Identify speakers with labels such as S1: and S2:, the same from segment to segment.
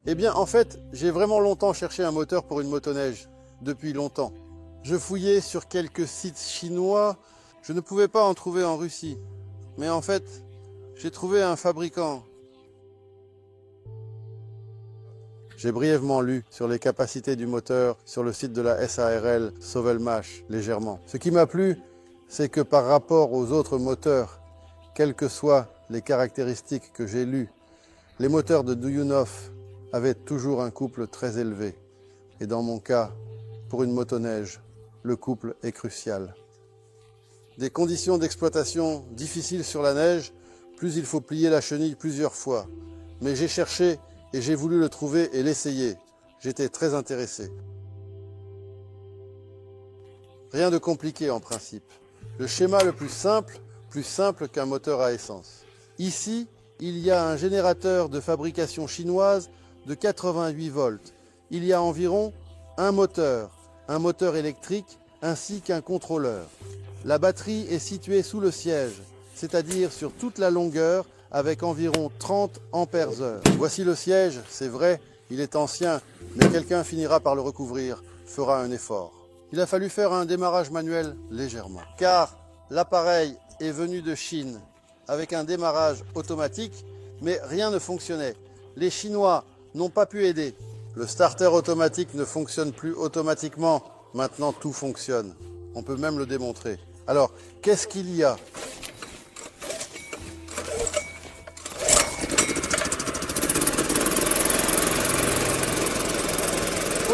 S1: Eh bien, en fait, j'ai vraiment longtemps cherché un moteur pour une motoneige, depuis longtemps. Je fouillais sur quelques sites chinois, je ne pouvais pas en trouver en Russie. Mais en fait, j'ai trouvé un fabricant. J'ai brièvement lu sur les capacités du moteur sur le site de la SARL Sovelmash, légèrement. Ce qui m'a plu, c'est que par rapport aux autres moteurs, quelles que soient les caractéristiques que j'ai lues, les moteurs de Duyunov avaient toujours un couple très élevé. Et dans mon cas, pour une motoneige, le couple est crucial. Des conditions d'exploitation difficiles sur la neige, plus il faut plier la chenille plusieurs fois. Mais j'ai cherché et j'ai voulu le trouver et l'essayer. J'étais très intéressé. Rien de compliqué en principe. Le schéma le plus simple qu'un moteur à essence. Ici, il y a un générateur de fabrication chinoise de 88 volts. Il y a environ un moteur électrique ainsi qu'un contrôleur. La batterie est située sous le siège, c'est-à-dire sur toute la longueur avec environ 30 ampères-heure. Voici le siège, c'est vrai, il est ancien, mais quelqu'un finira par le recouvrir, fera un effort. Il a fallu faire un démarrage manuel légèrement, car l'appareil est venu de Chine avec un démarrage automatique, mais rien ne fonctionnait. Les Chinois n'ont pas pu aider. Le starter automatique ne fonctionne plus automatiquement. Maintenant, tout fonctionne. On peut même le démontrer. Alors, qu'est-ce qu'il y a ?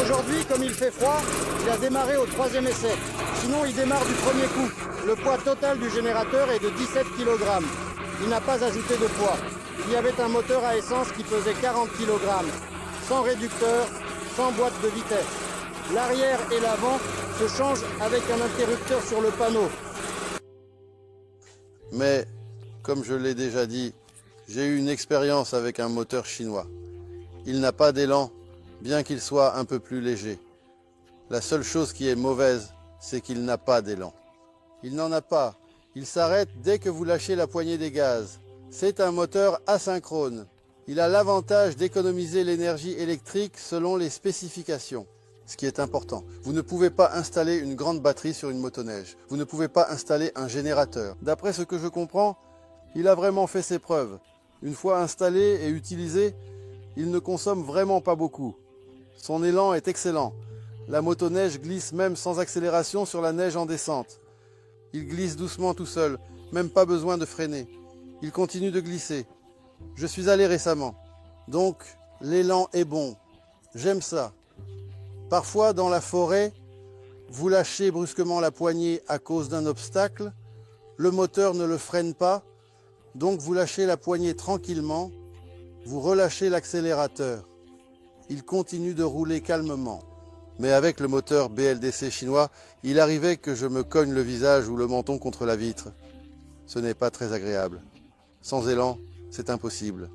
S2: Aujourd'hui, comme il fait froid, il a démarré au 3e essai. Sinon, il démarre du premier coup. Le poids total du générateur est de 17 kg. Il n'a pas ajouté de poids. Il y avait un moteur à essence qui pesait 40 kg, sans réducteur, sans boîte de vitesse. L'arrière et l'avant se changent avec un interrupteur sur le panneau.
S1: Mais, comme je l'ai déjà dit, j'ai eu une expérience avec un moteur chinois. Il n'a pas d'élan, bien qu'il soit un peu plus léger. La seule chose qui est mauvaise, c'est qu'il n'a pas d'élan. Il n'en a pas. Il s'arrête dès que vous lâchez la poignée des gaz. C'est un moteur asynchrone. Il a l'avantage d'économiser l'énergie électrique selon les spécifications. Ce qui est important. Vous ne pouvez pas installer une grande batterie sur une motoneige. Vous ne pouvez pas installer un générateur. D'après ce que je comprends, il a vraiment fait ses preuves. Une fois installé et utilisé, il ne consomme vraiment pas beaucoup. Son élan est excellent. La motoneige glisse même sans accélération sur la neige en descente. Il glisse doucement tout seul, même pas besoin de freiner. Il continue de glisser. Je suis allé récemment. Donc, l'élan est bon. J'aime ça. Parfois, dans la forêt, vous lâchez brusquement la poignée à cause d'un obstacle. Le moteur ne le freine pas. Donc, vous lâchez la poignée tranquillement. Vous relâchez l'accélérateur. Il continue de rouler calmement. Mais avec le moteur BLDC chinois, il arrivait que je me cogne le visage ou le menton contre la vitre. Ce n'est pas très agréable. Sans élan, c'est impossible.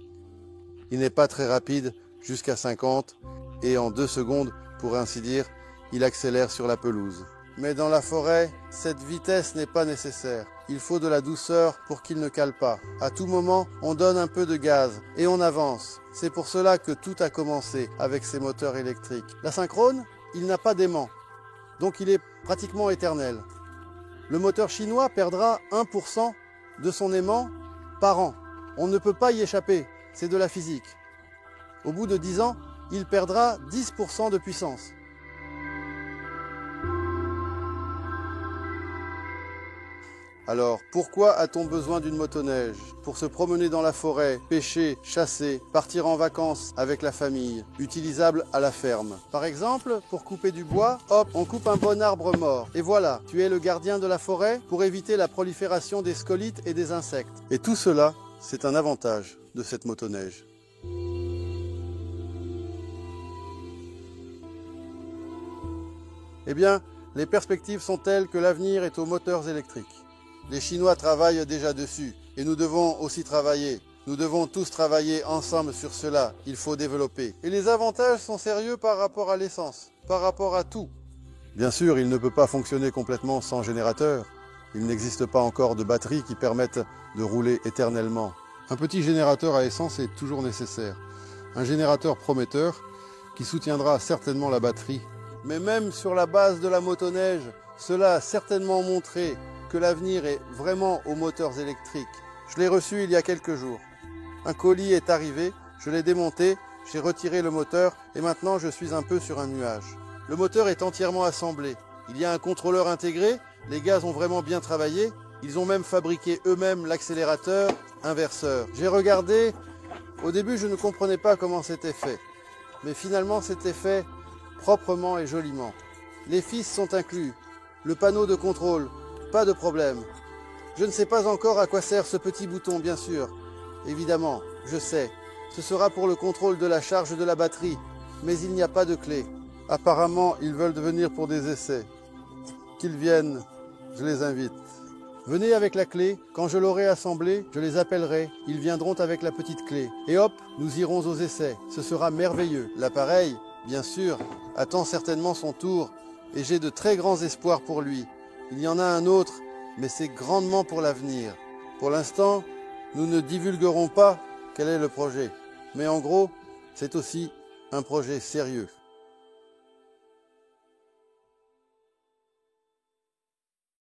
S1: Il n'est pas très rapide, jusqu'à 50, et en 2 secondes, pour ainsi dire, il accélère sur la pelouse. Mais dans la forêt, cette vitesse n'est pas nécessaire. Il faut de la douceur pour qu'il ne cale pas. À tout moment, on donne un peu de gaz et on avance. C'est pour cela que tout a commencé avec ces moteurs électriques. L'asynchrone, il n'a pas d'aimant, donc il est pratiquement éternel. Le moteur chinois perdra 1% de son aimant par an. On ne peut pas y échapper, c'est de la physique. Au bout de 10 ans, il perdra 10% de puissance. Alors, pourquoi a-t-on besoin d'une motoneige? Pour se promener dans la forêt, pêcher, chasser, partir en vacances avec la famille, utilisable à la ferme. Par exemple, pour couper du bois, hop, on coupe un bon arbre mort. Et voilà, tu es le gardien de la forêt pour éviter la prolifération des scolytes et des insectes. Et tout cela, c'est un avantage de cette motoneige. Eh bien, les perspectives sont telles que l'avenir est aux moteurs électriques. Les Chinois travaillent déjà dessus et nous devons aussi travailler. Nous devons tous travailler ensemble sur cela. Il faut développer. Et les avantages sont sérieux par rapport à l'essence, par rapport à tout. Bien sûr, il ne peut pas fonctionner complètement sans générateur. Il n'existe pas encore de batteries qui permettent de rouler éternellement. Un petit générateur à essence est toujours nécessaire. Un générateur prometteur qui soutiendra certainement la batterie. Mais même sur la base de la motoneige, cela a certainement montré que l'avenir est vraiment aux moteurs électriques. Je l'ai reçu il y a quelques jours. Un colis est arrivé, je l'ai démonté, j'ai retiré le moteur et maintenant je suis un peu sur un nuage. Le moteur est entièrement assemblé. Il y a un contrôleur intégré, les gars ont vraiment bien travaillé. Ils ont même fabriqué eux-mêmes l'accélérateur inverseur. J'ai regardé, au début je ne comprenais pas comment c'était fait. Mais finalement c'était fait proprement et joliment. Les fils sont inclus, le panneau de contrôle, pas de problème. Je ne sais pas encore à quoi sert ce petit bouton, bien sûr. Évidemment, je sais, ce sera pour le contrôle de la charge de la batterie, mais il n'y a pas de clé. Apparemment, ils veulent venir pour des essais. Qu'ils viennent, je les invite. Venez avec la clé, quand je l'aurai assemblée, je les appellerai, ils viendront avec la petite clé. Et hop, nous irons aux essais, ce sera merveilleux. L'appareil, bien sûr, attend certainement son tour, et j'ai de très grands espoirs pour lui. Il y en a un autre, mais c'est grandement pour l'avenir. Pour l'instant, nous ne divulguerons pas quel est le projet. Mais en gros, c'est aussi un projet sérieux.